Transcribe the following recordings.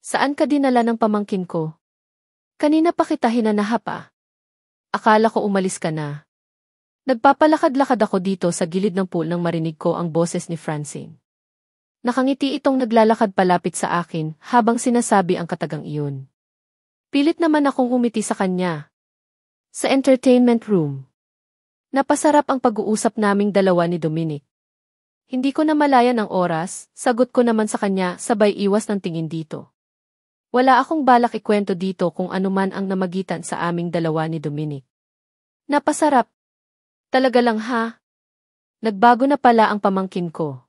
Saan ka dinala ng pamangkin ko? Kanina pa kita hinanahap ah. Akala ko umalis ka na. Nagpapalakad-lakad ako dito sa gilid ng pool nang marinig ko ang boses ni Francine. Nakangiti itong naglalakad palapit sa akin habang sinasabi ang katagang iyon. Pilit naman akong umiti sa kanya. Sa entertainment room. Napasarap ang pag-uusap naming dalawa ni Dominic. Hindi ko na malayan ang oras, sagot ko naman sa kanya sabay iwas ng tingin dito. Wala akong balak ikwento dito kung anuman ang namagitan sa aming dalawa ni Dominic. Napasarap. Talaga lang ha? Nagbago na pala ang pamangkin ko.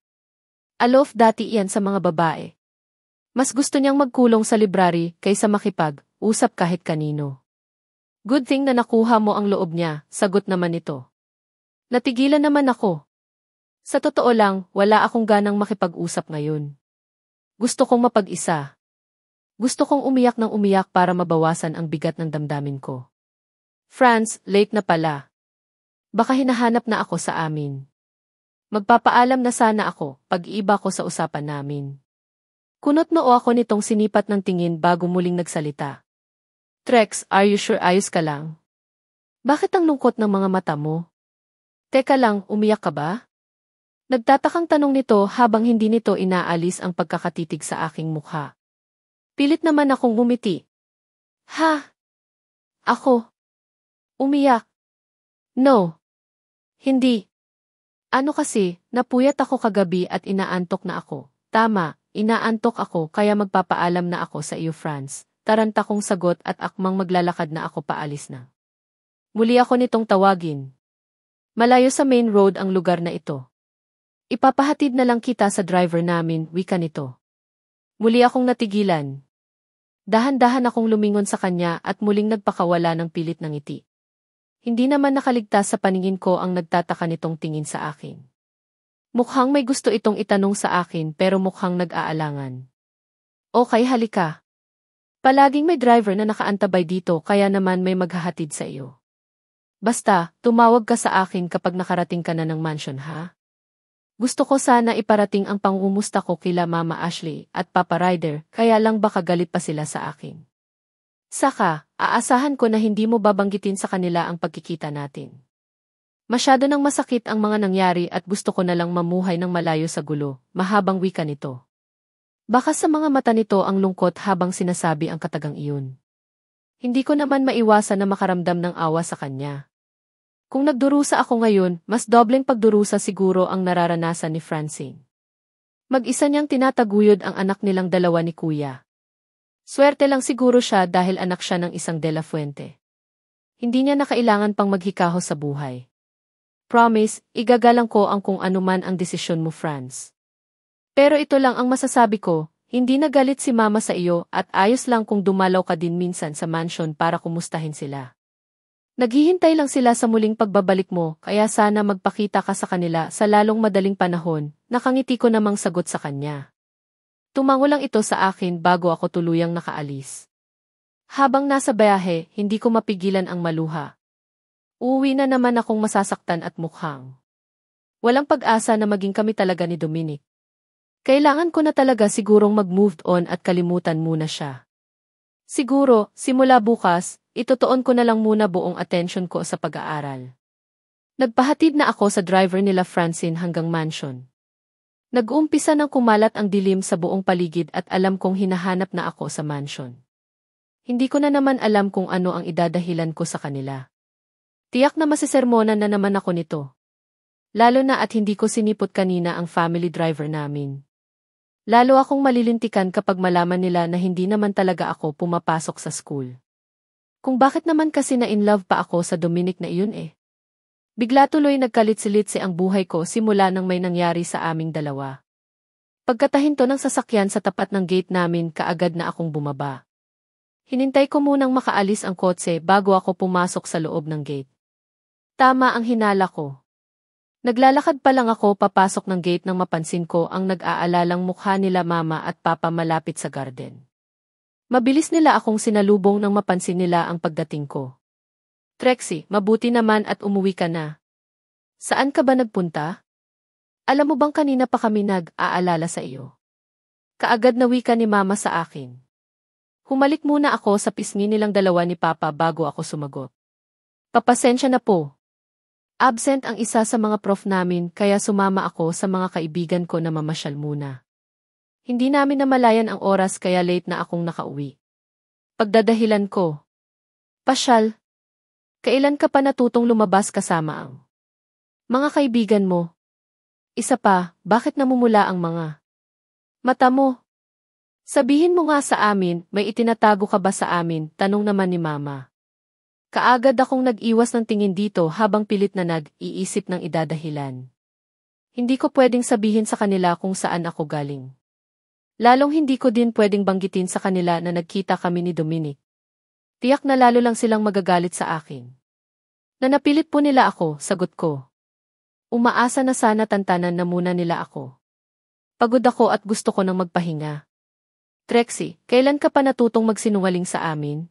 Alof dati iyan sa mga babae. Mas gusto niyang magkulong sa library kaysa makipag-usap kahit kanino. Good thing na nakuha mo ang loob niya, sagot naman ito. Natigilan naman ako. Sa totoo lang, wala akong ganang makipag-usap ngayon. Gusto kong mapag-isa. Gusto kong umiyak ng umiyak para mabawasan ang bigat ng damdamin ko. Franz, late na pala. Baka hinahanap na ako sa amin. Magpapaalam na sana ako, pag-iiba ko sa usapan namin. Kunot noo ako nitong sinipat ng tingin bago muling nagsalita. Trex, are you sure ayos ka lang? Bakit ang lungkot ng mga mata mo? Teka lang, umiyak ka ba? Nagtatakang tanong nito habang hindi nito inaalis ang pagkakatitig sa aking mukha. Pilit naman akong ngumiti. Ha? Ako? Umiyak? No. Hindi. Ano kasi, napuyat ako kagabi at inaantok na ako. Tama, inaantok ako kaya magpapaalam na ako sa iyo, Franz. Taranta kong sagot at akmang maglalakad na ako paalis na. Muli ako nitong tawagin. Malayo sa main road ang lugar na ito. Ipapahatid na lang kita sa driver namin, wika nito. Muli akong natigilan. Dahan-dahan akong lumingon sa kanya at muling nagpakawala ng pilit ng ngiti. Hindi naman nakaligtas sa paningin ko ang nagtataka nitong tingin sa akin. Mukhang may gusto itong itanong sa akin pero mukhang nag-aalangan. Okay, halika. Palaging may driver na nakaantabay dito kaya naman may maghahatid sa iyo. Basta, tumawag ka sa akin kapag nakarating ka na ng mansion ha? Gusto ko sana iparating ang pangumusta ko kila Mama Ashley at Papa Ryder, kaya lang baka galit pa sila sa akin. Saka, aasahan ko na hindi mo babanggitin sa kanila ang pagkikita natin. Masyado nang masakit ang mga nangyari at gusto ko na lang mamuhay ng malayo sa gulo, mahabang wika nito. Baka sa mga mata nito ang lungkot habang sinasabi ang katagang iyon. Hindi ko naman maiwasan na makaramdam ng awa sa kanya. Kung nagdurusa ako ngayon, mas dobleng pagdurusa siguro ang nararanasan ni Francine. Mag-isa niyang tinataguyod ang anak nilang dalawa ni Kuya. Swerte lang siguro siya dahil anak siya ng isang De La Fuente. Hindi niya na kailangan pang maghikaho sa buhay. Promise, igagalang ko ang kung anuman ang desisyon mo, Franz. Pero ito lang ang masasabi ko, hindi nagalit si Mama sa iyo at ayos lang kung dumalaw ka din minsan sa mansion para kumustahin sila. Naghihintay lang sila sa muling pagbabalik mo, kaya sana magpakita ka sa kanila sa lalong madaling panahon, nakangiti ko namang sagot sa kanya. Tumango lang ito sa akin bago ako tuluyang nakaalis. Habang nasa biyahe, hindi ko mapigilan ang maluha. Uuwi na naman akong masasaktan at mukhang walang pag-asa na maging kami talaga ni Dominic. Kailangan ko na talaga sigurong mag-move on at kalimutan muna siya. Siguro, simula bukas, itutuon ko na lang muna buong atensyon ko sa pag-aaral. Nagpahatid na ako sa driver nila Francine hanggang mansion. Nag-uumpisa ng kumalat ang dilim sa buong paligid at alam kong hinahanap na ako sa mansion. Hindi ko na naman alam kung ano ang idadahilan ko sa kanila. Tiyak na masisermonan na naman ako nito. Lalo na at hindi ko sinipot kanina ang family driver namin. Lalo akong malilintikan kapag malaman nila na hindi naman talaga ako pumapasok sa school. Kung bakit naman kasi na in love pa ako sa Dominic na iyon eh. Bigla tuloy nagkalit-silitsi ang buhay ko simula nang may nangyari sa aming dalawa. Pagkatahinto ng sasakyan sa tapat ng gate namin kaagad na akong bumaba. Hinintay ko munang makaalis ang kotse bago ako pumasok sa loob ng gate. Tama ang hinala ko. Naglalakad pa lang ako papasok ng gate nang mapansin ko ang nag-aalalang mukha nila Mama at Papa malapit sa garden. Mabilis nila akong sinalubong nang mapansin nila ang pagdating ko. Trexie, mabuti naman at umuwi ka na. Saan ka ba nagpunta? Alam mo bang kanina pa kami nag-aalala sa iyo? Kaagad na wika ni Mama sa akin. Humalik muna ako sa pisngi nilang dalawa ni Papa bago ako sumagot. Papasensya na po. Absent ang isa sa mga prof namin kaya sumama ako sa mga kaibigan ko na mamasyal muna. Hindi namin namalayan ang oras kaya late na akong nakauwi. Pagdadahilan ko. Pasyal. Kailan ka pa natutong lumabas kasama ang mga kaibigan mo? Isa pa, bakit namumula ang mga mata mo? Sabihin mo nga sa amin, may itinatago ka ba sa amin? Tanong naman ni Mama. Kaagad akong nag-iwas ng tingin dito habang pilit na nag-iisip ng idadahilan. Hindi ko pwedeng sabihin sa kanila kung saan ako galing. Lalong hindi ko din pwedeng banggitin sa kanila na nagkita kami ni Dominic. Tiyak na lalo lang silang magagalit sa akin. Nanapilit po nila ako, sagot ko. Umaasa na sana tantanan na muna nila ako. Pagod ako at gusto ko nang magpahinga. Trixie, kailan ka pa natutong magsinungaling sa amin?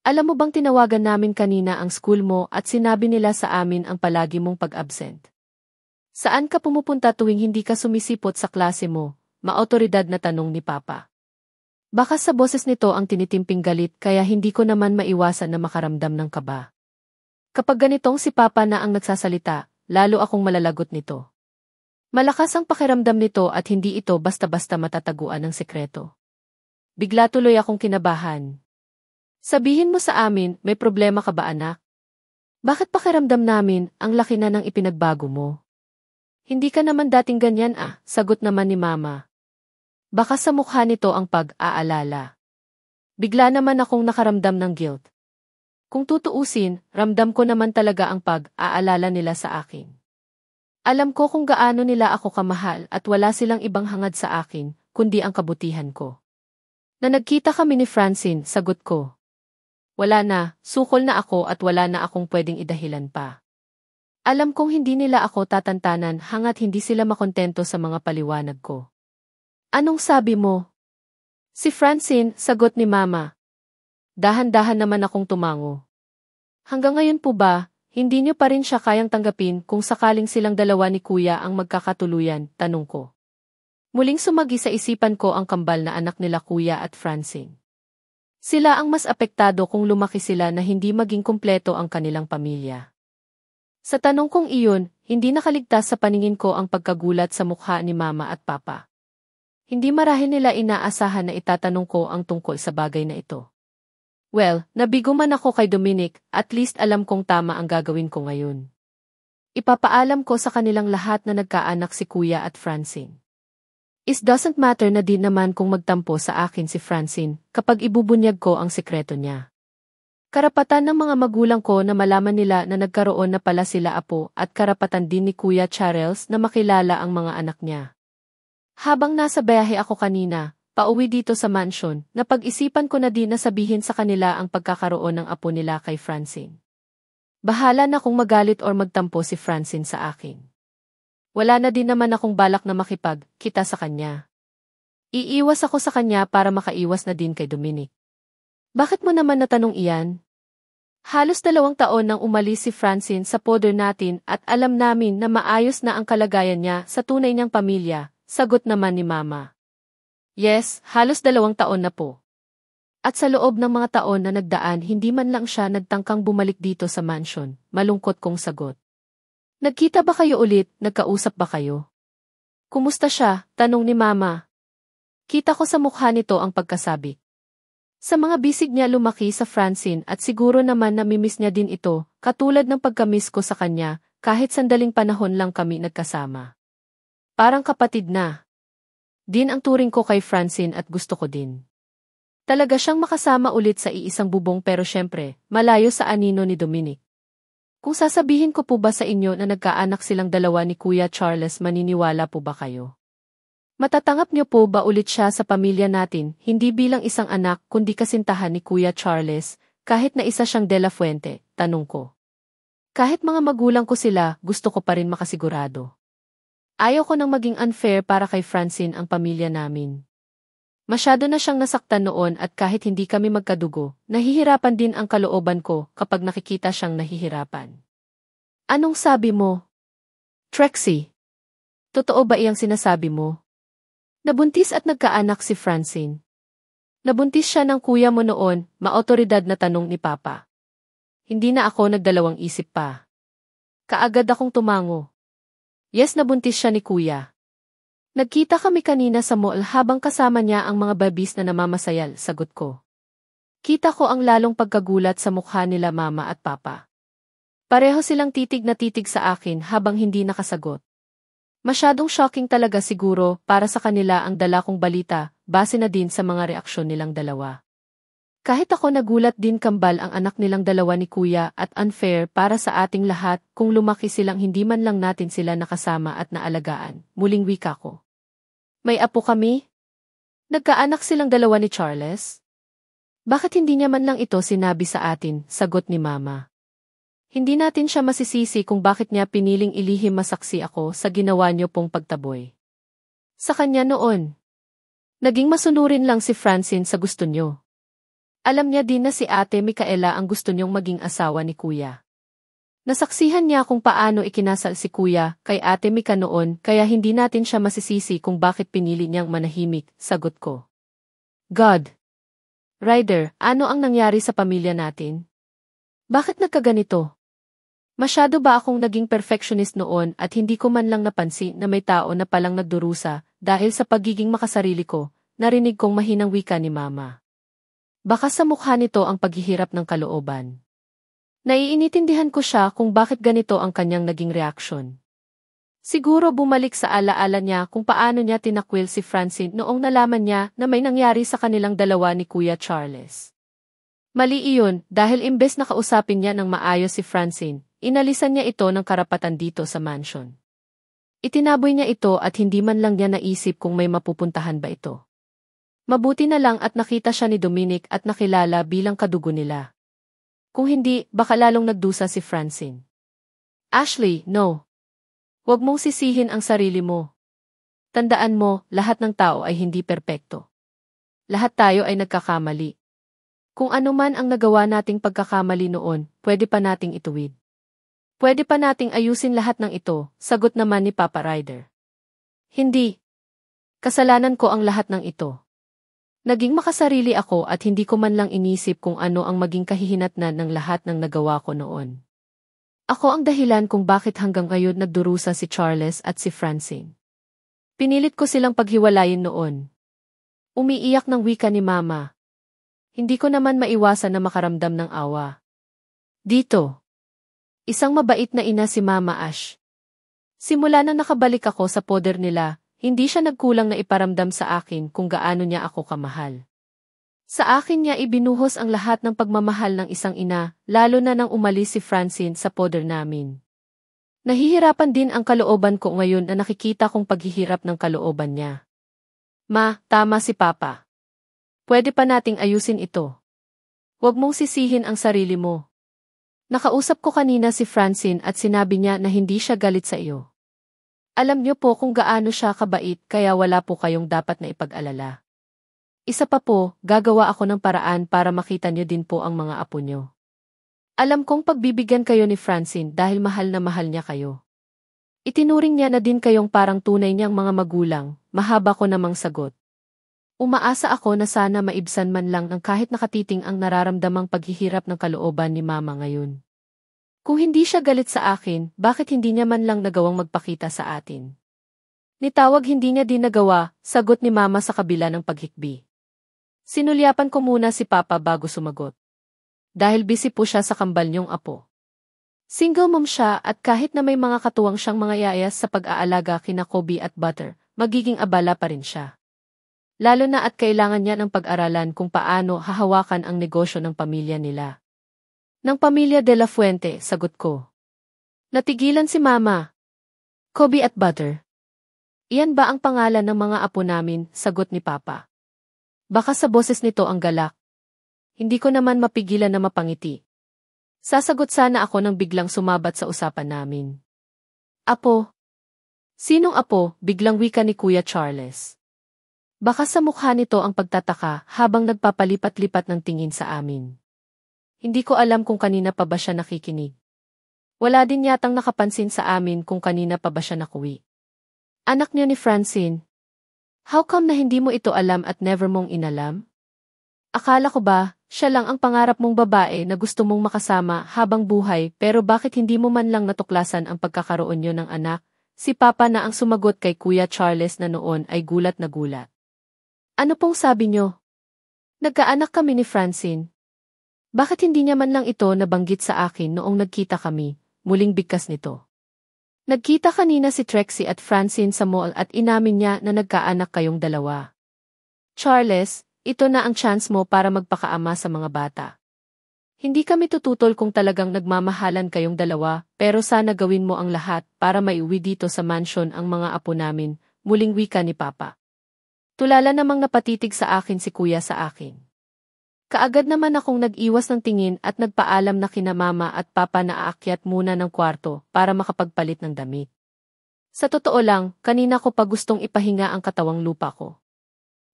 Alam mo bang tinawagan namin kanina ang school mo at sinabi nila sa amin ang palagi mong pag-absent? Saan ka pumupunta tuwing hindi ka sumisipot sa klase mo? Maotoridad na tanong ni Papa. Baka sa boses nito ang tinitimping galit kaya hindi ko naman maiwasan na makaramdam ng kaba. Kapag ganitong si Papa na ang nagsasalita, lalo akong malalagot nito. Malakas ang pakiramdam nito at hindi ito basta-basta matataguan ng sekreto. Bigla tuloy akong kinabahan. Sabihin mo sa amin, may problema ka ba anak? Bakit pakiramdam namin ang laki na ng ipinagbago mo? Hindi ka naman dating ganyan sagot naman ni Mama. Baka sa mukha nito ang pag-aalala. Bigla naman akong nakaramdam ng guilt. Kung tutuusin, ramdam ko naman talaga ang pag-aalala nila sa akin. Alam ko kung gaano nila ako kamahal at wala silang ibang hangad sa akin, kundi ang kabutihan ko. Na nagkita kami ni Francine, sagot ko. Wala na, sukol na ako at wala na akong pwedeng idahilan pa. Alam kong hindi nila ako tatantanan hangat hindi sila makontento sa mga paliwanag ko. Anong sabi mo? Si Francine, sagot ni Mama. Dahan-dahan naman akong tumango. Hanggang ngayon po ba, hindi niyo pa rin siya kayang tanggapin kung sakaling silang dalawa ni Kuya ang magkakatuluyan, tanong ko. Muling sumagi sa isipan ko ang kambal na anak nila Kuya at Francine. Sila ang mas apektado kung lumaki sila na hindi maging kumpleto ang kanilang pamilya. Sa tanong kong iyon, hindi nakaligtas sa paningin ko ang pagkagulat sa mukha ni Mama at Papa. Hindi marahil nila inaasahan na itatanong ko ang tungkol sa bagay na ito. Well, nabigo man ako kay Dominic, at least alam kong tama ang gagawin ko ngayon. Ipapaalam ko sa kanilang lahat na nagkaanak si Kuya at Francine. It doesn't matter na din naman kung magtampo sa akin si Francine kapag ibubunyag ko ang sekreto niya. Karapatan ng mga magulang ko na malaman nila na nagkaroon na pala sila apo at karapatan din ni Kuya Charles na makilala ang mga anak niya. Habang nasa biyahe ako kanina, pauwi dito sa mansion, napag-isipan ko na din na sabihin sa kanila ang pagkakaroon ng apo nila kay Francine. Bahala na kung magalit or magtampo si Francine sa akin. Wala na din naman akong balak na makipag-kita sa kanya. Iiwas ako sa kanya para makaiwas na din kay Dominic. Bakit mo naman natanong iyan? Halos 2 taon nang umalis si Francine sa poder natin at alam namin na maayos na ang kalagayan niya sa tunay niyang pamilya, sagot naman ni Mama. Yes, halos 2 taon na po. At sa loob ng mga taon na nagdaan hindi man lang siya nagtangkang bumalik dito sa mansion, malungkot kong sagot. Nagkita ba kayo ulit, nagkausap ba kayo? Kumusta siya, tanong ni Mama. Kita ko sa mukha nito ang pagkasabi. Sa mga bisig niya lumaki sa Francine at siguro naman namimiss niya din ito, katulad ng pagkamiss ko sa kanya, kahit sandaling panahon lang kami nagkasama. Parang kapatid na. Din ang turing ko kay Francine at gusto ko din. Talaga siyang makasama ulit sa iisang bubong pero syempre, malayo sa anino ni Dominic. Kung sasabihin ko po ba sa inyo na nagkaanak silang dalawa ni Kuya Charles, maniniwala po ba kayo? Matatanggap niyo po ba ulit siya sa pamilya natin, hindi bilang isang anak kundi kasintahan ni Kuya Charles, kahit na isa siyang De La Fuente, tanong ko. Kahit mga magulang ko sila, gusto ko pa rin makasigurado. Ayaw ko nang maging unfair para kay Francine ang pamilya namin. Masyado na siyang nasaktan noon at kahit hindi kami magkadugo, nahihirapan din ang kalooban ko kapag nakikita siyang nahihirapan. Anong sabi mo? Trixie, totoo ba iyang sinasabi mo? Nabuntis at nagkaanak si Francine. Nabuntis siya ng kuya mo noon, maotoridad na tanong ni Papa. Hindi na ako nagdalawang isip pa. Kaagad akong tumango. Yes, nabuntis siya ni kuya. Nagkita kami kanina sa mall habang kasama niya ang mga babis na namamasayal, sagot ko. Kita ko ang lalong pagkagulat sa mukha nila mama at papa. Pareho silang titig na titig sa akin habang hindi nakasagot. Masyadong shocking talaga siguro para sa kanila ang dala kong balita, base na din sa mga reaksyon nilang dalawa. Kahit ako nagulat din kambal ang anak nilang dalawa ni kuya at unfair para sa ating lahat kung lumaki silang hindi man lang natin sila nakasama at naalagaan, muling wika ko. May apo kami? Nagkaanak silang dalawa ni Charles? Bakit hindi niya man lang ito sinabi sa atin, sagot ni Mama. Hindi natin siya masisisi kung bakit niya piniling ilihim masaksi ako sa ginawa niyo pong pagtaboy. Sa kanya noon. Naging masunurin lang si Francine sa gusto niyo. Alam niya din na si Ate Micaela ang gusto niyong maging asawa ni Kuya. Nasaksihan niya kung paano ikinasal si Kuya kay Ate Mica noon kaya hindi natin siya masisisi kung bakit pinili niyang manahimik, sagot ko. God! Ryder, ano ang nangyari sa pamilya natin? Bakit nagkaganito? Masyado ba akong naging perfectionist noon at hindi ko man lang napansin na may tao na palang nagdurusa dahil sa pagiging makasarili ko, narinig kong mahinang wika ni Mama. Baka sa mukha nito ang paghihirap ng kalooban. Naiinitindihan ko siya kung bakit ganito ang kanyang naging reaksyon. Siguro bumalik sa alaala niya kung paano niya tinakwil si Francine noong nalaman niya na may nangyari sa kanilang dalawa ni Kuya Charles. Mali iyon dahil imbes na kausapin niya ng maayos si Francine, inalisan niya ito ng karapatan dito sa mansion. Itinaboy niya ito at hindi man lang niya naisip kung may mapupuntahan ba ito. Mabuti na lang at nakita siya ni Dominic at nakilala bilang kadugo nila. Kung hindi, baka lalong nagdusa si Francine. Ashley, no. Huwag mong sisihin ang sarili mo. Tandaan mo, lahat ng tao ay hindi perpekto. Lahat tayo ay nagkakamali. Kung ano man ang nagawa nating pagkakamali noon, pwede pa nating ituwid. Pwede pa nating ayusin lahat ng ito, sagot naman ni Papa Ryder. Hindi. Kasalanan ko ang lahat ng ito. Naging makasarili ako at hindi ko man lang inisip kung ano ang maging kahihinatnan ng lahat ng nagawa ko noon. Ako ang dahilan kung bakit hanggang ngayon nagdurusa si Charles at si Francine. Pinilit ko silang paghiwalayin noon. Umiiyak ng wika ni Mama. Hindi ko naman maiwasan na makaramdam ng awa. Dito. Isang mabait na ina si Mama Ash. Simula na nakabalik ako sa poder nila, hindi siya nagkulang na iparamdam sa akin kung gaano niya ako kamahal. Sa akin niya ibinuhos ang lahat ng pagmamahal ng isang ina, lalo na nang umalis si Francine sa poder namin. Nahihirapan din ang kalooban ko ngayon na nakikita kong paghihirap ng kalooban niya. Ma, tama si Papa. Pwede pa nating ayusin ito. Huwag mong sisihin ang sarili mo. Nakausap ko kanina si Francine at sinabi niya na hindi siya galit sa iyo. Alam niyo po kung gaano siya kabait kaya wala po kayong dapat na ipag-alala. Isa pa po, gagawa ako ng paraan para makita niyo din po ang mga apo niyo. Alam kong pagbibigyan kayo ni Francine dahil mahal na mahal niya kayo. Itinuring niya na din kayong parang tunay niyang mga magulang, mahaba ko namang sagot. Umaasa ako na sana maibsan man lang ng kahit nakatiting ang nararamdamang paghihirap ng kalooban ni Mama ngayon. Kung hindi siya galit sa akin, bakit hindi niya man lang nagawang magpakita sa atin? Nitawag hindi niya din nagawa, sagot ni Mama sa kabila ng paghikbi. Sinulyapan ko muna si Papa bago sumagot. Dahil busy po siya sa kambal niyong apo. Single mom siya at kahit na may mga katuwang siyang mga yayas sa pag-aalaga kina Kobe at Butter, magiging abala pa rin siya. Lalo na at kailangan niya ng pag-aralan kung paano hahawakan ang negosyo ng pamilya nila. Ng pamilya de la Fuente, sagot ko. Natigilan si Mama. Kobe at Butter. Iyan ba ang pangalan ng mga apo namin, sagot ni Papa. Baka sa boses nito ang galak. Hindi ko naman mapigilan na mapangiti. Sasagot sana ako nang biglang sumabat sa usapan namin. Apo? Sinong apo? Biglang wika ni Kuya Charles. Baka sa mukha nito ang pagtataka habang nagpapalipat-lipat ng tingin sa amin. Hindi ko alam kung kanina pa ba siya nakikinig. Wala din yatang nakapansin sa amin kung kanina pa ba siya nakuwi. Anak niyo ni Francine. How come na hindi mo ito alam at never mong inalam? Akala ko ba, siya lang ang pangarap mong babae na gusto mong makasama habang buhay pero bakit hindi mo man lang natuklasan ang pagkakaroon niyo ng anak? Si Papa na ang sumagot kay Kuya Charles na noon ay gulat na gulat. Ano pong sabi niyo? Nagkaanak kami ni Francine. Bakit hindi niya man lang ito nabanggit sa akin noong nagkita kami? Muling bigkas nito. Nagkita kanina si Trixie at Francine sa mall at inamin niya na nagkaanak kayong dalawa. Charles, ito na ang chance mo para magpakaama sa mga bata. Hindi kami tututol kung talagang nagmamahalan kayong dalawa, pero sana gawin mo ang lahat para maiuwi dito sa mansion ang mga apo namin, muling wika ni Papa. Tulala namang napatitig sa akin si Kuya sa akin. Kaagad naman akong nag-iwas ng tingin at nagpaalam na kina Mama at Papa na aakyat muna ng kwarto para makapagpalit ng damit. Sa totoo lang, kanina ko pa gustong ipahinga ang katawang lupa ko.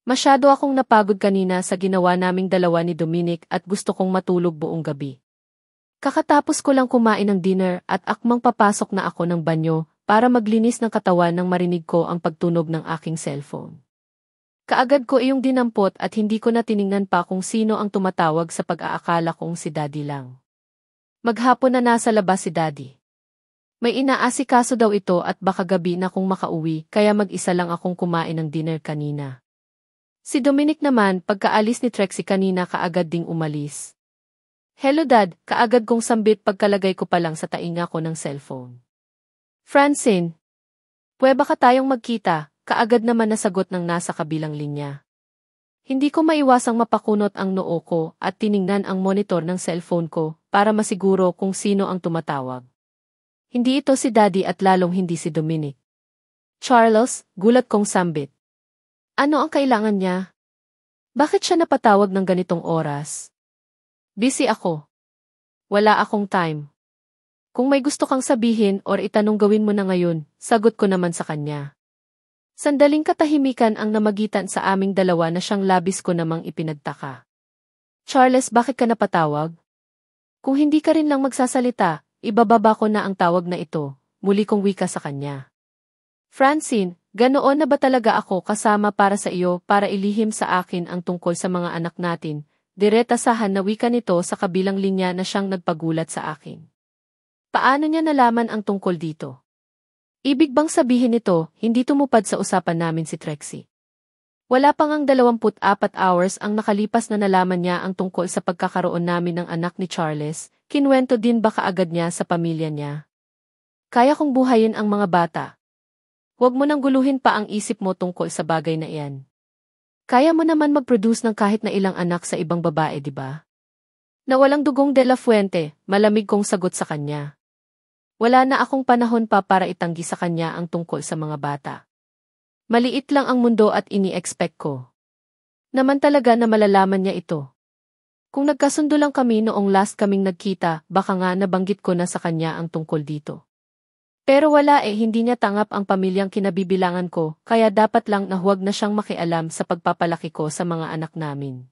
Masyado akong napagod kanina sa ginawa naming dalawa ni Dominic at gusto kong matulog buong gabi. Kakatapos ko lang kumain ng dinner at akmang papasok na ako ng banyo para maglinis ng katawan nang marinig ko ang pagtunog ng aking cellphone. Kaagad ko iyong dinampot at hindi ko na tiningnan pa kung sino ang tumatawag sa pag-aakala kong si Daddy lang. Maghapon na nasa labas si Daddy. May inaasikaso daw ito at baka gabi na kung makauwi kaya mag-isa lang akong kumain ng dinner kanina. Si Dominic naman, pagkaalis ni Trixie kanina kaagad ding umalis. Hello Dad, kaagad kong sambit pagkalagay ko pa lang sa tainga ko ng cellphone. Francine, pwede ba tayong magkita? Kaagad naman nasagot ng nasa kabilang linya. Hindi ko maiwasang mapakunot ang noo ko at tiningnan ang monitor ng cellphone ko para masiguro kung sino ang tumatawag. Hindi ito si Daddy at lalong hindi si Dominic. Charles, gulat kong sambit. Ano ang kailangan niya? Bakit siya napatawag ng ganitong oras? Busy ako. Wala akong time. Kung may gusto kang sabihin or itanong gawin mo na ngayon, sagot ko naman sa kanya. Sandaling katahimikan ang namagitan sa aming dalawa na siyang labis ko namang ipinagtaka. Charles, bakit ka napatawag? Kung hindi ka rin lang magsasalita, ibababa ko na ang tawag na ito, muli kong wika sa kanya. Francine, ganoon na ba talaga ako kasama para sa iyo para ilihim sa akin ang tungkol sa mga anak natin? Diretasahan na wika nito sa kabilang linya na siyang nagpagulat sa akin. Paano niya nalaman ang tungkol dito? Ibig bang sabihin nito, hindi tumupad sa usapan namin si Trixie? Wala pang ang 24 hours ang nakalipas na nalaman niya ang tungkol sa pagkakaroon namin ng anak ni Charles, kinwento din ba kaagad niya sa pamilya niya? Kaya kong buhayin ang mga bata. Huwag mo nang guluhin pa ang isip mo tungkol sa bagay na iyan. Kaya mo naman mag-produce ng kahit na ilang anak sa ibang babae, di ba? Na walang dugong de la Fuente, malamig kong sagot sa kanya. Wala na akong panahon pa para itanggi sa kanya ang tungkol sa mga bata. Maliit lang ang mundo at ini-expect ko naman talaga na malalaman niya ito. Kung nagkasundo lang kami noong last kaming nagkita, baka nga nabanggit ko na sa kanya ang tungkol dito. Pero wala hindi niya tanggap ang pamilyang kinabibilangan ko, kaya dapat lang na huwag na siyang makialam sa pagpapalaki ko sa mga anak namin.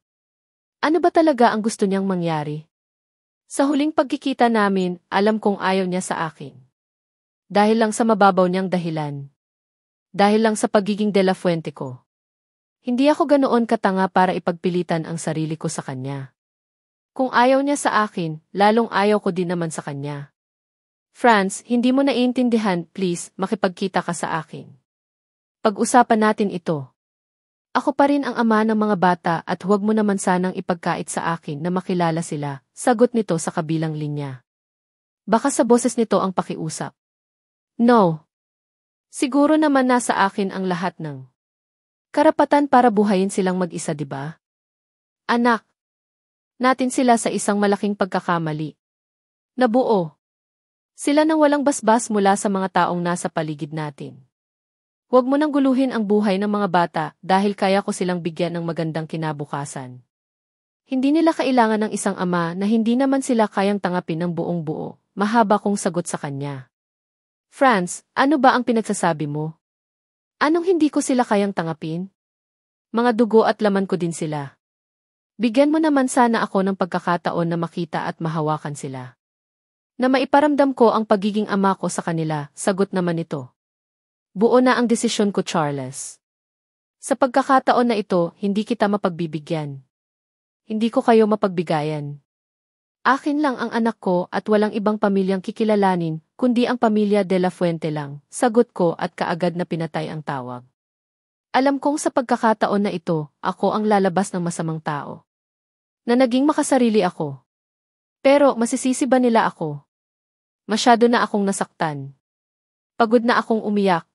Ano ba talaga ang gusto niyang mangyari? Sa huling pagkikita namin, alam kong ayaw niya sa akin. Dahil lang sa mababaw niyang dahilan. Dahil lang sa pagiging de la Fuente ko. Hindi ako ganoon katanga para ipagpilitan ang sarili ko sa kanya. Kung ayaw niya sa akin, lalong ayaw ko din naman sa kanya. Franz, hindi mo naiintindihan, please, makipagkita ka sa akin. Pag-usapan natin ito. Ako pa rin ang ama ng mga bata at huwag mo naman sanang ipagkait sa akin na makilala sila, sagot nito sa kabilang linya. Baka sa boses nito ang pakiusap. No. Siguro naman nasa akin ang lahat ng karapatan para buhayin silang mag-isa, di ba? Anak, natin sila sa isang malaking pagkakamali. Nabuo. Sila nang walang basbas mula sa mga taong nasa paligid natin. Huwag mo nang guluhin ang buhay ng mga bata dahil kaya ko silang bigyan ng magandang kinabukasan. Hindi nila kailangan ng isang ama na hindi naman sila kayang tangapin ng buong buo, mahaba kong sagot sa kanya. Franz, ano ba ang pinagsasabi mo? Anong hindi ko sila kayang tangapin? Mga dugo at laman ko din sila. Bigyan mo naman sana ako ng pagkakataon na makita at mahawakan sila. Na maiparamdam ko ang pagiging ama ko sa kanila, sagot naman ito. Buo na ang desisyon ko, Charles. Sa pagkakataon na ito, hindi kita mapagbibigyan. Hindi ko kayo mapagbigayan. Akin lang ang anak ko at walang ibang pamilyang kikilalanin, kundi ang pamilya de la Fuente lang, sagot ko at kaagad na pinatay ang tawag. Alam kong sa pagkakataon na ito, ako ang lalabas ng masamang tao. Na naging makasarili ako. Pero masisisi ba nila ako? Masyado na akong nasaktan. Pagod na akong umiyak.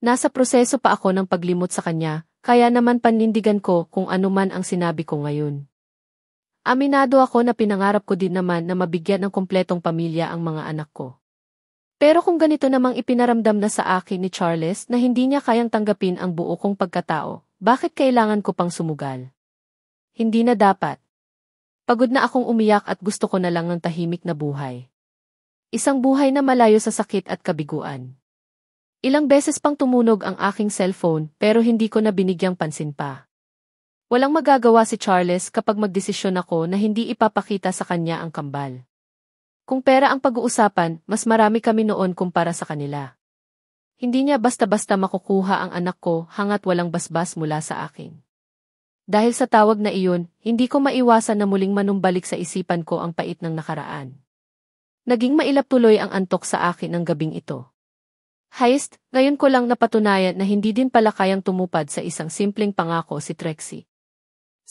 Nasa proseso pa ako ng paglimot sa kanya, kaya naman panindigan ko kung ano man ang sinabi ko ngayon. Aminado ako na pinangarap ko din naman na mabigyan ng kumpletong pamilya ang mga anak ko. Pero kung ganito namang ipinaramdam na sa akin ni Charles na hindi niya kayang tanggapin ang buo kong pagkatao, bakit kailangan ko pang sumugal? Hindi na dapat. Pagod na akong umiyak at gusto ko na lang ng tahimik na buhay. Isang buhay na malayo sa sakit at kabiguan. Ilang beses pang tumunog ang aking cellphone pero hindi ko na binigyang pansin pa. Walang magagawa si Charles kapag magdesisyon ako na hindi ipapakita sa kanya ang kambal. Kung pera ang pag-uusapan, mas marami kami noon kumpara sa kanila. Hindi niya basta-basta makukuha ang anak ko hangat walang basbas mula sa akin. Dahil sa tawag na iyon, hindi ko maiwasan na muling manumbalik sa isipan ko ang pait ng nakaraan. Naging mailap tuloy ang antok sa akin ng gabing ito. Heist, ngayon ko lang napatunayan na hindi din pala kayang tumupad sa isang simpleng pangako si Trixie.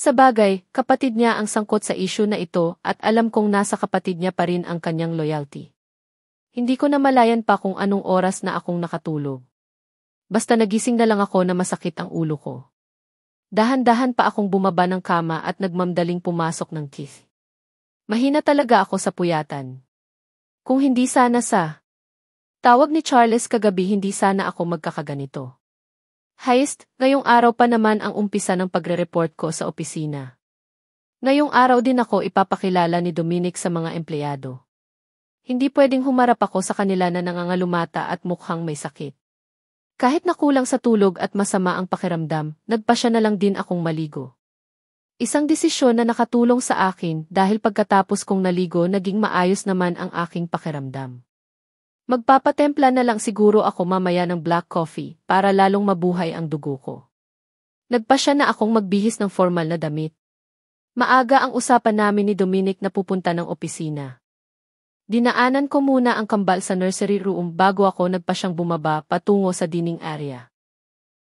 Sa bagay, kapatid niya ang sangkot sa issue na ito at alam kong nasa kapatid niya pa rin ang kanyang loyalty. Hindi ko namalayan pa kung anong oras na akong nakatulog. Basta nagising na lang ako na masakit ang ulo ko. Dahan-dahan pa akong bumaba ng kama at nagmamdaling pumasok ng Keith. Mahina talaga ako sa puyatan. Kung hindi sana sa tawag ni Charles kagabi hindi sana ako magkakaganito. Heist, ngayong araw pa naman ang umpisa ng pagre-report ko sa opisina. Ngayong araw din ako ipapakilala ni Dominic sa mga empleyado. Hindi pwedeng humarap ako sa kanila na nangangalumata at mukhang may sakit. Kahit nakulang sa tulog at masama ang pakiramdam, nagpasya na lang din akong maligo. Isang desisyon na nakatulong sa akin dahil pagkatapos kong naligo naging maayos naman ang aking pakiramdam. Magpapatempla na lang siguro ako mamaya ng black coffee para lalong mabuhay ang dugo ko. Nagpasya na akong magbihis ng formal na damit. Maaga ang usapan namin ni Dominic na pupunta ng opisina. Dinaanan ko muna ang kambal sa nursery room bago ako nagpasyang bumaba patungo sa dining area.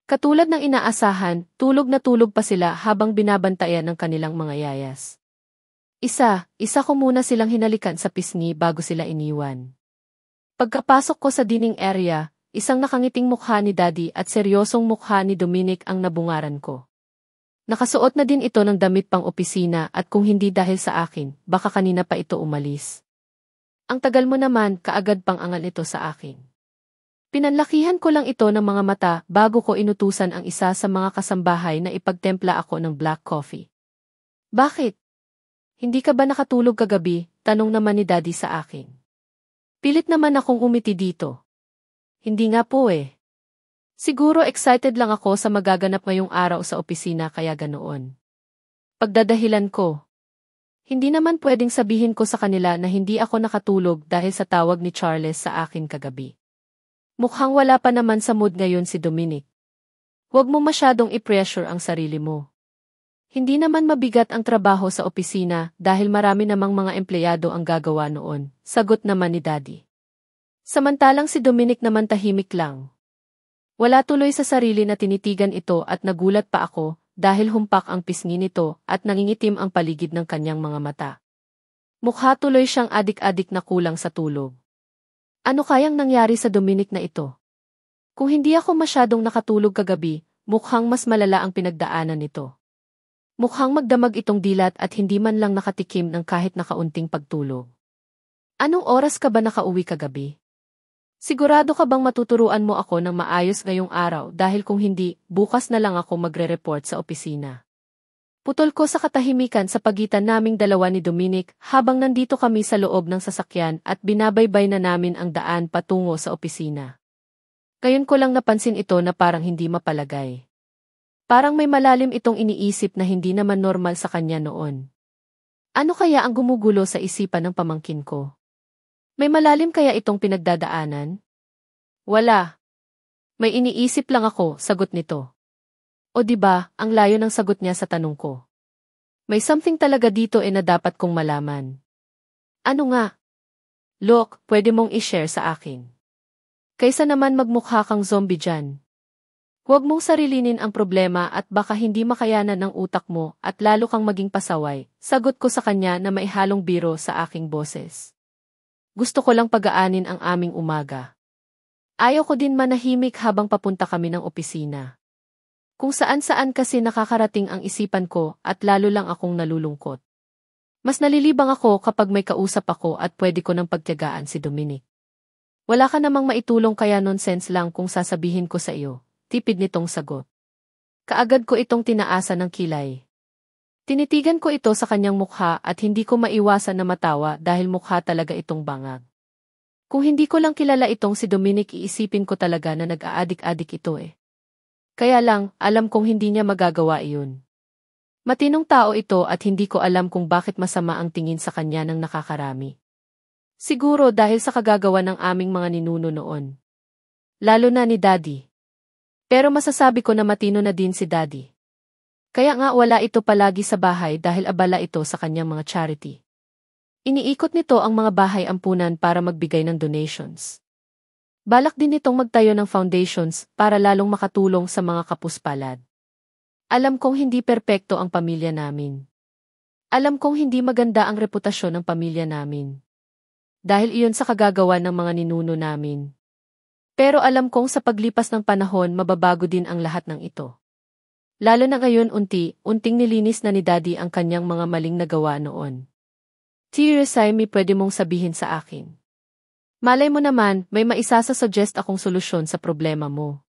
Katulad ng inaasahan, tulog na tulog pa sila habang binabantayan ng kanilang mga yayas. Isa ko muna silang hinalikan sa pisngi bago sila iniwan. Pagkapasok ko sa dining area, isang nakangiting mukha ni Daddy at seryosong mukha ni Dominic ang nabungaran ko. Nakasuot na din ito ng damit pang opisina at kung hindi dahil sa akin, baka kanina pa ito umalis. Ang tagal mo naman, kaagad pang angal ito sa akin. Pinanlakihan ko lang ito ng mga mata bago ko inutusan ang isa sa mga kasambahay na ipagtempla ako ng black coffee. Bakit? Hindi ka ba nakatulog kagabi? Tanong naman ni Daddy sa akin. Pilit naman akong umiti dito. Hindi nga po eh. Siguro excited lang ako sa magaganap ngayong araw sa opisina kaya ganoon. Pagdadahilan ko. Hindi naman pwedeng sabihin ko sa kanila na hindi ako nakatulog dahil sa tawag ni Charles sa akin kagabi. Mukhang wala pa naman sa mood ngayon si Dominic. Huwag mo masyadong i-pressure ang sarili mo. Hindi naman mabigat ang trabaho sa opisina dahil marami namang mga empleyado ang gagawa noon, sagot naman ni Daddy. Samantalang si Dominic naman tahimik lang. Wala tuloy sa sarili na tinitigan ito at nagulat pa ako dahil humpak ang pisngi nito at nangingitim ang paligid ng kanyang mga mata. Mukha tuloy siyang adik-adik na kulang sa tulog. Ano kayang nangyari sa Dominic na ito? Kung hindi ako masyadong nakatulog kagabi, mukhang mas malala ang pinagdaanan nito. Mukhang magdamag itong dilat at hindi man lang nakatikim ng kahit nakaunting pagtulog. Anong oras ka ba nakauwi kagabi? Sigurado ka bang matuturuan mo ako ng maayos ngayong araw dahil kung hindi, bukas na lang ako magre-report sa opisina. Putol ko sa katahimikan sa pagitan naming dalawa ni Dominic habang nandito kami sa loob ng sasakyan at binabaybay na namin ang daan patungo sa opisina. Ngayon ko lang napansin ito na parang hindi mapalagay. Parang may malalim itong iniisip na hindi naman normal sa kanya noon. Ano kaya ang gumugulo sa isipan ng pamangkin ko? May malalim kaya itong pinagdadaanan? Wala. May iniisip lang ako, sagot nito. O diba, ang layo ng sagot niya sa tanong ko. May something talaga dito na dapat kong malaman. Ano nga? Look, pwede mong i-share sa akin. Kaysa naman magmukha kang zombie dyan. Huwag mong sarilinin ang problema at baka hindi makayanan ng utak mo at lalo kang maging pasaway, sagot ko sa kanya na maihalong biro sa aking boses. Gusto ko lang pagaanin ang aming umaga. Ayaw ko din manahimik habang papunta kami ng opisina. Kung saan-saan kasi nakakarating ang isipan ko at lalo lang akong nalulungkot. Mas nalilibang ako kapag may kausap ako at pwede ko nang pagtiyagaan si Dominic. Wala ka namang maitulong kaya nonsense lang kung sasabihin ko sa iyo. Tipid nitong sagot. Kaagad ko itong tinaasa ng kilay. Tinitigan ko ito sa kanyang mukha at hindi ko maiwasan na matawa dahil mukha talaga itong bangag. Kung hindi ko lang kilala itong si Dominic iisipin ko talaga na nag-aadik-adik ito Kaya lang, alam kong hindi niya magagawa iyon. Matinong tao ito at hindi ko alam kung bakit masama ang tingin sa kanya ng nakakarami. Siguro dahil sa kagagawa ng aming mga ninuno noon. Lalo na ni Daddy. Pero masasabi ko na matino na din si Daddy. Kaya nga wala ito palagi sa bahay dahil abala ito sa kanyang mga charity. Iniikot nito ang mga bahay ampunan para magbigay ng donations. Balak din nitong magtayo ng foundations para lalong makatulong sa mga kapuspalad. Alam kong hindi perpekto ang pamilya namin. Alam kong hindi maganda ang reputasyon ng pamilya namin. Dahil iyon sa kagagawa ng mga ninuno namin. Pero alam kong sa paglipas ng panahon mababago din ang lahat ng ito. Lalo na ngayon unti-unting nilinis na ni Daddy ang kanyang mga maling nagawa noon. Teresay, may pwede mong sabihin sa akin. Malay mo naman, may maisasa-suggest akong solusyon sa problema mo.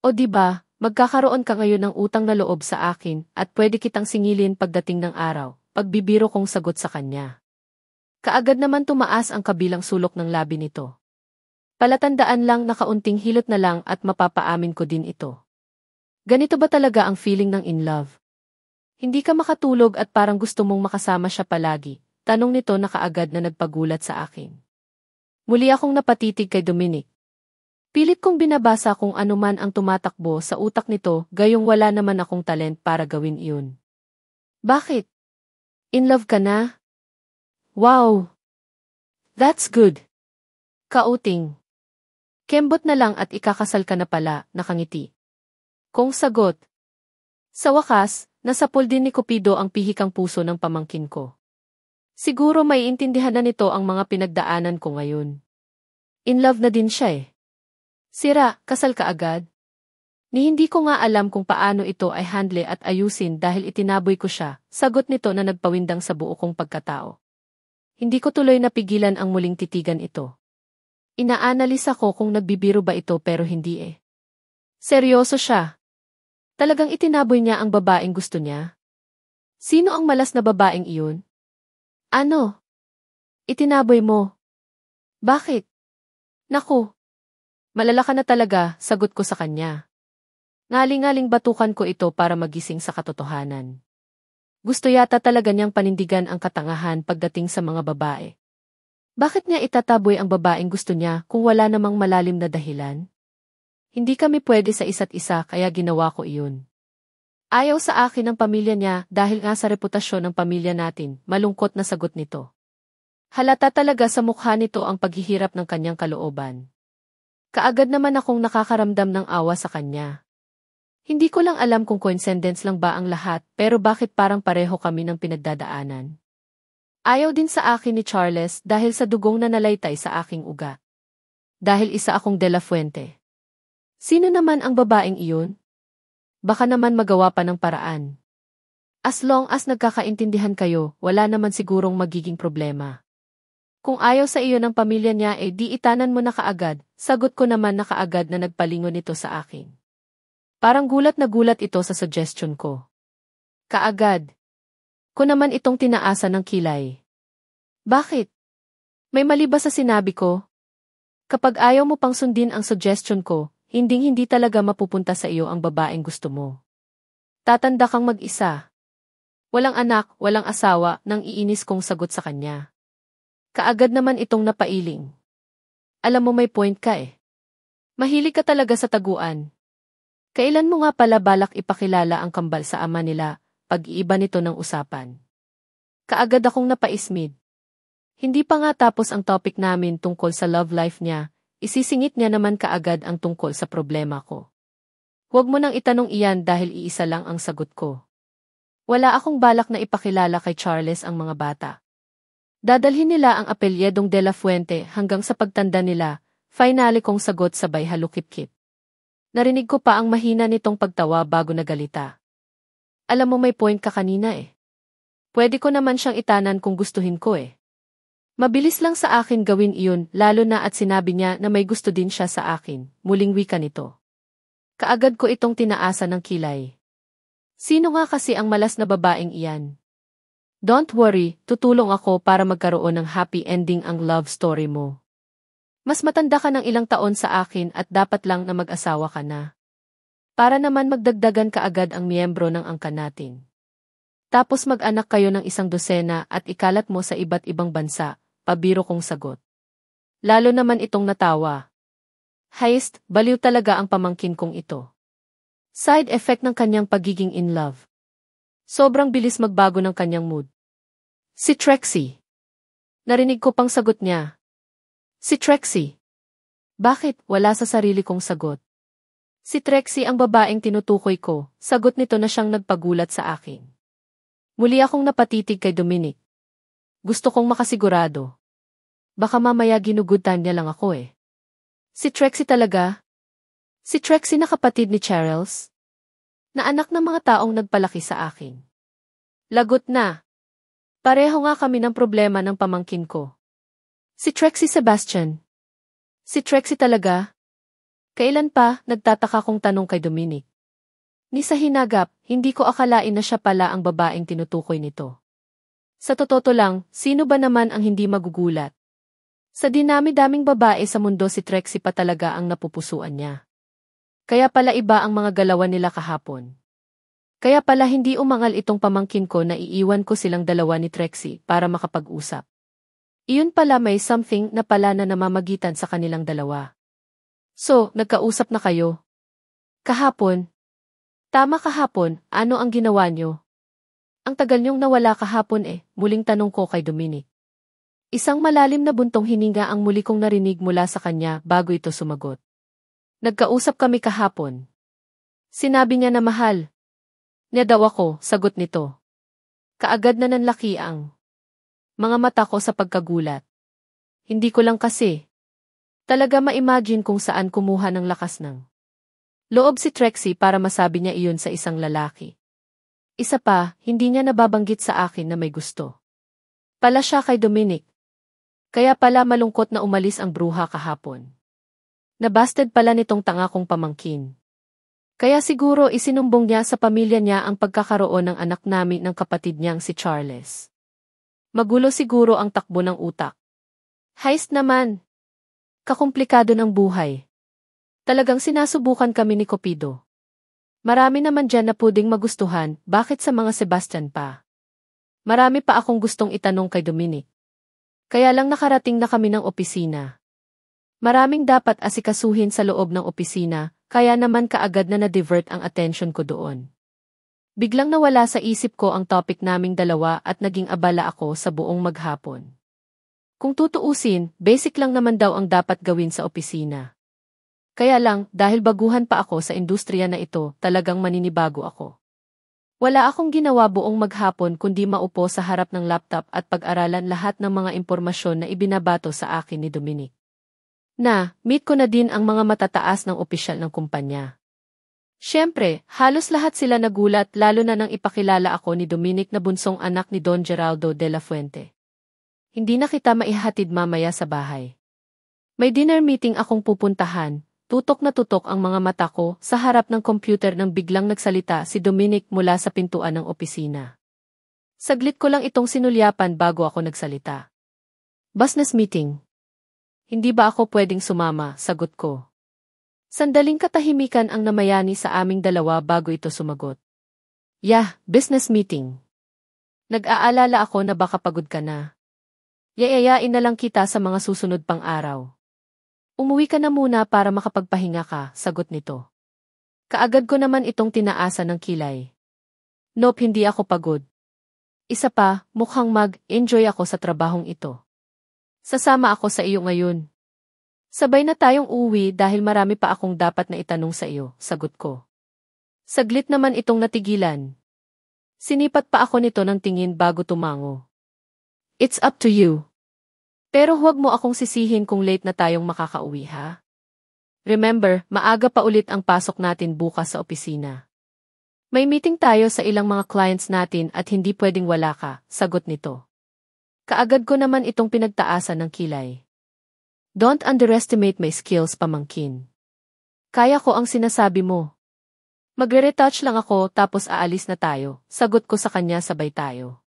O diba, magkakaroon ka ngayon ng utang na loob sa akin at pwede kitang singilin pagdating ng araw, pagbibiro kong sagot sa kanya. Kaagad naman tumaas ang kabilang sulok ng labi nito. Palatandaan lang na kaunting hilot na lang at mapapaamin ko din ito. Ganito ba talaga ang feeling ng in love? Hindi ka makatulog at parang gusto mong makasama siya palagi, tanong nito na kaagad na nagpagulat sa akin. Muli akong napatitig kay Dominic. Pilit kong binabasa kung ano man ang tumatakbo sa utak nito gayong wala naman akong talent para gawin iyon. Bakit? In love ka na? Wow! That's good! Kauting. Kembot na lang at ikakasal ka na pala, nakangiti. Kung sagot. Sa wakas, nasapol din ni Cupido ang pihikang puso ng pamangkin ko. Siguro maiintindihan na nito ang mga pinagdaanan ko ngayon. In love na din siya Sira, kasal ka agad? Ni hindi ko nga alam kung paano ito ay handle at ayusin dahil itinaboy ko siya, sagot nito na nagpawindang sa buo kong pagkatao. Hindi ko tuloy napigilan ang muling titigan ito. Inaanalisa ko kung nagbibiro ba ito pero hindi Seryoso siya. Talagang itinaboy niya ang babaeng gusto niya? Sino ang malas na babaeng iyon? Ano? Itinaboy mo? Bakit? Naku. Malala ka na talaga, sagot ko sa kanya. Ngaling-ngaling batukan ko ito para magising sa katotohanan. Gusto yata talaga niyang panindigan ang katangahan pagdating sa mga babae. Bakit niya itataboy ang babaeng gusto niya kung wala namang malalim na dahilan? Hindi kami pwede sa isa't isa kaya ginawa ko iyon. Ayaw sa akin ng pamilya niya dahil nga sa reputasyon ng pamilya natin, malungkot na sagot nito. Halata talaga sa mukha nito ang paghihirap ng kanyang kalooban. Kaagad naman akong nakakaramdam ng awa sa kanya. Hindi ko lang alam kung coincidence lang ba ang lahat pero bakit parang pareho kami ng pinagdadaanan. Ayaw din sa akin ni Charles dahil sa dugong na nalaytay sa aking ugat. Dahil isa akong De La Fuente. Sino naman ang babaeng iyon? Baka naman magawa pa ng paraan. As long as nagkakaintindihan kayo, wala naman sigurong magiging problema. Kung ayaw sa iyo ng pamilya niya di itanan mo na kaagad, sagot ko naman na kaagad na nagpalingon ito sa akin. Parang gulat na gulat ito sa suggestion ko. Kaagad. Ko naman itong tinaasa ng kilay. Bakit? May mali ba sa sinabi ko? Kapag ayaw mo pang sundin ang suggestion ko, hinding-hindi talaga mapupunta sa iyo ang babaeng gusto mo. Tatanda kang mag-isa. Walang anak, walang asawa, nang iinis kong sagot sa kanya. Kaagad naman itong napailing. Alam mo may point ka Mahilig ka talaga sa taguan. Kailan mo nga pala balak ipakilala ang kambal sa ama nila, pag-iiba nito ng usapan. Kaagad akong napaismid. Hindi pa nga tapos ang topic namin tungkol sa love life niya, isisingit niya naman kaagad ang tungkol sa problema ko. Huwag mo nang itanong iyan dahil iisa lang ang sagot ko. Wala akong balak na ipakilala kay Charles ang mga bata. Dadalhin nila ang apelyedong De La Fuente hanggang sa pagtanda nila, finally kong sagot sabay halukip-kip. Narinig ko pa ang mahina nitong pagtawa bago nagalita. Alam mo may point ka kanina eh. Pwede ko naman siyang itanan kung gustuhin ko eh. Mabilis lang sa akin gawin iyon lalo na at sinabi niya na may gusto din siya sa akin, muling wika nito. Kaagad ko itong tinaasa ng kilay. Sino nga kasi ang malas na babaeng iyan? Don't worry, tutulong ako para magkaroon ng happy ending ang love story mo. Mas matanda ka ng ilang taon sa akin at dapat lang na mag-asawa ka na. Para naman magdagdagan kaagad ang miyembro ng angkan natin. Tapos mag-anak kayo ng 1 dosena at ikalat mo sa iba't ibang bansa, pabiro kong sagot. Lalo naman itong natawa. Heist, baliw talaga ang pamangkin kong ito. Side effect ng kanyang pagiging in love. Sobrang bilis magbago ng kanyang mood. Si Trixie. Narinig ko pang sagot niya. Si Trixie. Bakit? Wala sa sarili kong sagot. Si Trixie ang babaeng tinutukoy ko, sagot nito na siyang nagpagulat sa akin. Muli akong napatitig kay Dominic. Gusto kong makasigurado. Baka mamaya ginugutan niya lang ako eh. Si Trixie talaga? Si Trixie na kapatid ni Charles? Na anak ng mga taong nagpalaki sa akin. Lagot na. Pareho nga kami ng problema ng pamangkin ko. Si Trixie Sebastian. Si Trixie talaga? Kailan pa, nagtataka kong tanong kay Dominic. Ni sa hinagap, hindi ko akalain na siya pala ang babaeng tinutukoy nito. Sa totoo lang, sino ba naman ang hindi magugulat? Sa dinami-daming babae sa mundo si Trixie pa talaga ang napupusuan niya. Kaya pala iba ang mga galawan nila kahapon. Kaya pala hindi umangal itong pamangkin ko na iiwan ko silang dalawa ni Trixie para makapag-usap. Iyon pala may something na pala na namamagitan sa kanilang dalawa. So, nagkausap na kayo? Kahapon? Tama kahapon, ano ang ginawa niyo? Ang tagal niyong nawala kahapon eh, muling tanong ko kay Dominic. Isang malalim na buntong hininga ang muli kong narinig mula sa kanya bago ito sumagot. Nagkausap kami kahapon. Sinabi niya na mahal. Niya daw ako, sagot nito. Kaagad na nanlaki ang mga mata ko sa pagkagulat. Hindi ko lang kasi. Talaga ma-imagine kung saan kumuha ng lakas ng loob si Trixie para masabi niya iyon sa isang lalaki. Isa pa, hindi niya nababanggit sa akin na may gusto. Pala siya kay Dominic. Kaya pala malungkot na umalis ang bruha kahapon. Nabasted pala nitong tanga kong pamangkin. Kaya siguro isinumbong niya sa pamilya niya ang pagkakaroon ng anak namin ng kapatid niyang si Charles. Magulo siguro ang takbo ng utak. Heist naman. Kakomplikado ng buhay. Talagang sinasubukan kami ni Cupido. Marami naman dyan na pwedeng magustuhan, bakit sa mga Sebastian pa? Marami pa akong gustong itanong kay Dominic. Kaya lang nakarating na kami ng opisina. Maraming dapat asikasuhin sa loob ng opisina, kaya naman kaagad na na-divert ang attention ko doon. Biglang nawala sa isip ko ang topic naming dalawa at naging abala ako sa buong maghapon. Kung tutuusin, basic lang naman daw ang dapat gawin sa opisina. Kaya lang, dahil baguhan pa ako sa industriya na ito, talagang maninibago ako. Wala akong ginawa buong maghapon kundi maupo sa harap ng laptop at pag-aralan lahat ng mga impormasyon na ibinabato sa akin ni Dominic. Meet ko na din ang mga matataas ng opisyal ng kumpanya. Siyempre, halos lahat sila nagulat lalo na nang ipakilala ako ni Dominic na bunsong anak ni Don Geraldo de la Fuente. Hindi na kita maihatid mamaya sa bahay. May dinner meeting akong pupuntahan. Tutok na tutok ang mga mata ko sa harap ng computer nang biglang nagsalita si Dominic mula sa pintuan ng opisina. Saglit ko lang itong sinulyapan bago ako nagsalita. Business meeting. Hindi ba ako pwedeng sumama, sagot ko. Sandaling katahimikan ang namayani sa aming dalawa bago ito sumagot. Business meeting. Nag-aalala ako na baka pagod ka na. Yayayain na lang kita sa mga susunod pang araw. Umuwi ka na muna para makapagpahinga ka, sagot nito. Kaagad ko naman itong tinaasa ng kilay. Nope, hindi ako pagod. Isa pa, mukhang mag-enjoy ako sa trabahong ito. Sasama ako sa iyo ngayon. Sabay na tayong uwi dahil marami pa akong dapat na itanong sa iyo, sagot ko. Saglit naman itong natigilan. Sinipat pa ako nito ng tingin bago tumango. It's up to you. Pero huwag mo akong sisihin kung late na tayong makakauwi ha. Remember, maaga pa ulit ang pasok natin bukas sa opisina. May meeting tayo sa ilang mga clients natin at hindi pwedeng wala ka, sagot nito. Kaagad ko naman itong pinagtaasan ng kilay. Don't underestimate my skills, pamangkin. Kaya ko ang sinasabi mo. Magre-retouch lang ako tapos aalis na tayo, sagot ko sa kanya sabay tayo.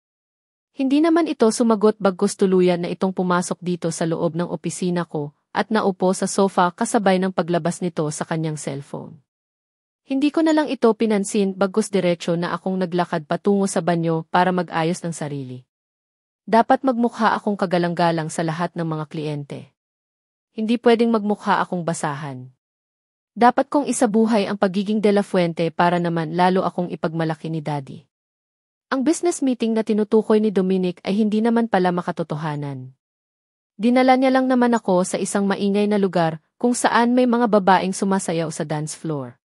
Hindi naman ito sumagot bagkus tuluyan na itong pumasok dito sa loob ng opisina ko at naupo sa sofa kasabay ng paglabas nito sa kanyang cellphone. Hindi ko na lang ito pinansin bagkus diretsyo na akong naglakad patungo sa banyo para mag-ayos ng sarili. Dapat magmukha akong kagalang-galang sa lahat ng mga kliyente. Hindi pwedeng magmukha akong basahan. Dapat kong isabuhay ang pagiging De La Fuente para naman lalo akong ipagmalaki ni Daddy. Ang business meeting na tinutukoy ni Dominic ay hindi naman pala makatotohanan. Dinala niya lang naman ako sa isang maingay na lugar kung saan may mga babaeng sumasayaw sa dance floor.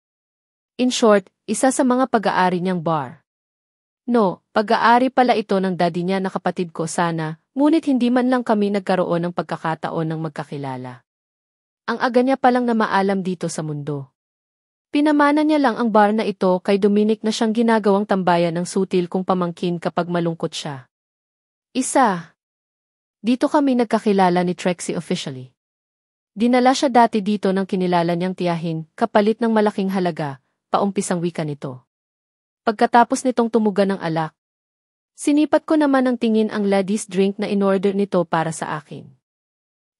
In short, isa sa mga pag-aari niyang bar. No, pag-aari pala ito ng daddy niya na kapatid ko sana, ngunit hindi man lang kami nagkaroon ng pagkakataon ng magkakilala. Ang aga niya palang na maalam dito sa mundo. Pinamana niya lang ang bar na ito kay Dominic na siyang ginagawang tambayan ng sutil kong pamangkin kapag malungkot siya. Dito kami nagkakilala ni Trixie officially. Dinala siya dati dito ng kinilala niyang tiyahin, kapalit ng malaking halaga, paumpisang wika nito. Pagkatapos nitong tumugan ng alak, sinipat ko naman ng tingin ang ladies drink na in-order nito para sa akin.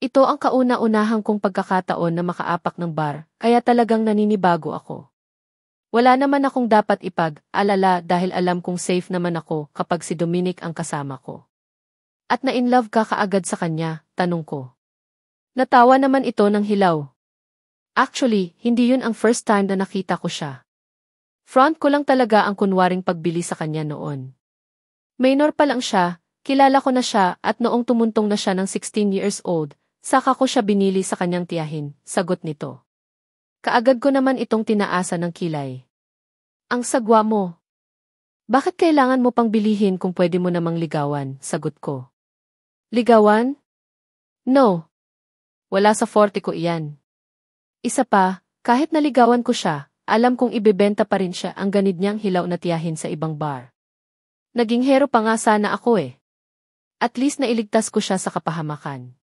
Ito ang kauna-unahang kong pagkakataon na makaapak ng bar, kaya talagang naninibago ako. Wala naman akong dapat ipag-alala dahil alam kong safe naman ako kapag si Dominic ang kasama ko. At na-inlove ka kaagad sa kanya, tanong ko. Natawa naman ito ng hilaw. Actually, hindi yun ang first time na nakita ko siya. Front ko lang talaga ang kunwaring pagbili sa kanya noon. Minor pa lang siya, kilala ko na siya at noong tumuntong na siya ng 16 years old, saka ko siya binili sa kanyang tiyahin, sagot nito. Kaagad ko naman itong tinaasan ng kilay. Ang sagwa mo. Bakit kailangan mo pang bilihin kung pwede mo namang ligawan, sagot ko. Ligawan? No. Wala sa forte ko iyan. Isa pa, kahit naligawan ko siya, alam kong ibebenta pa rin siya ang ganid niyang hilaw na tiyahin sa ibang bar. Naging hero pa nga sana ako eh. At least nailigtas ko siya sa kapahamakan.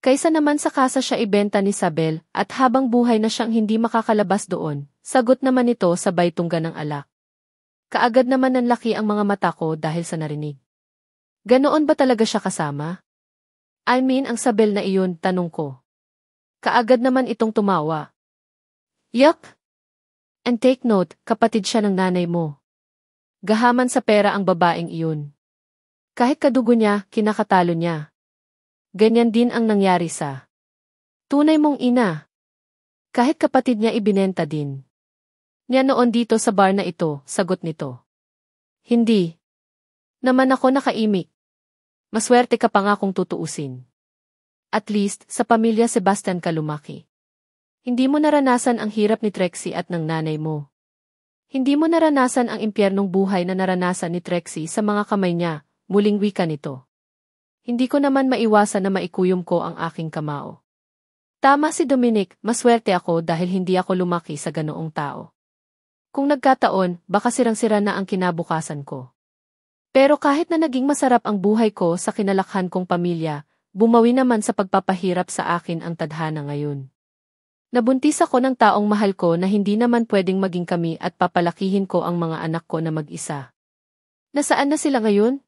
Kaysa naman sa kasa siya ibenta ni Isabel at habang buhay na siyang hindi makakalabas doon, sagot naman ito sabay tungga ng alak. Kaagad naman nanlaki ang mga mata ko dahil sa narinig. Ganoon ba talaga siya kasama? I mean ang Isabel na iyon, tanong ko. Kaagad naman itong tumawa. Yup! And take note, kapatid siya ng nanay mo. Gahaman sa pera ang babaeng iyon. Kahit kadugo niya, kinakatalo niya. Ganyan din ang nangyari sa tunay mong ina. Kahit kapatid niya ibinenta din. Niya noon dito sa bar na ito, sagot nito. Hindi. Naman ako nakaimik. Maswerte ka pa nga kung tutuusin. At least, sa pamilya Sebastian ka lumaki. Hindi mo naranasan ang hirap ni Trixie at ng nanay mo. Hindi mo naranasan ang impyernong buhay na naranasan ni Trixie sa mga kamay niya, muling wika nito. Hindi ko naman maiwasan na maikuyom ko ang aking kamao. Tama si Dominic, maswerte ako dahil hindi ako lumaki sa ganoong tao. Kung nagkataon, baka sirang-sira na ang kinabukasan ko. Pero kahit na naging masarap ang buhay ko sa kinalakhan kong pamilya, bumawi naman sa pagpapahirap sa akin ang tadhana ngayon. Nabuntis ako ng taong mahal ko na hindi naman pwedeng maging kami at papalakihin ko ang mga anak ko na mag-isa. Nasaan na sila ngayon?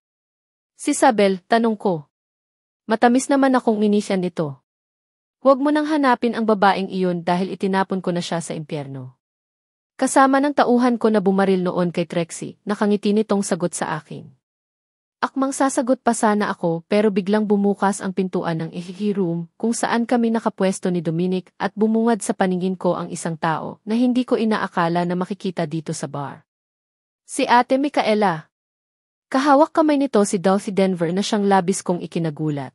Si Isabel, tanong ko. Matamis naman akong inisyan nito. Huwag mo nang hanapin ang babaeng iyon dahil itinapon ko na siya sa impyerno. Kasama ng tauhan ko na bumaril noon kay Trixie, nakangiti nitong sagot sa akin. Akmang sasagot pa sana ako pero biglang bumukas ang pintuan ng ihihi room kung saan kami nakapwesto ni Dominic at bumungad sa paningin ko ang isang tao na hindi ko inaakala na makikita dito sa bar. Si Ate Micaela. Kahawak kamay nito si Dulcie Denver na siyang labis kong ikinagulat.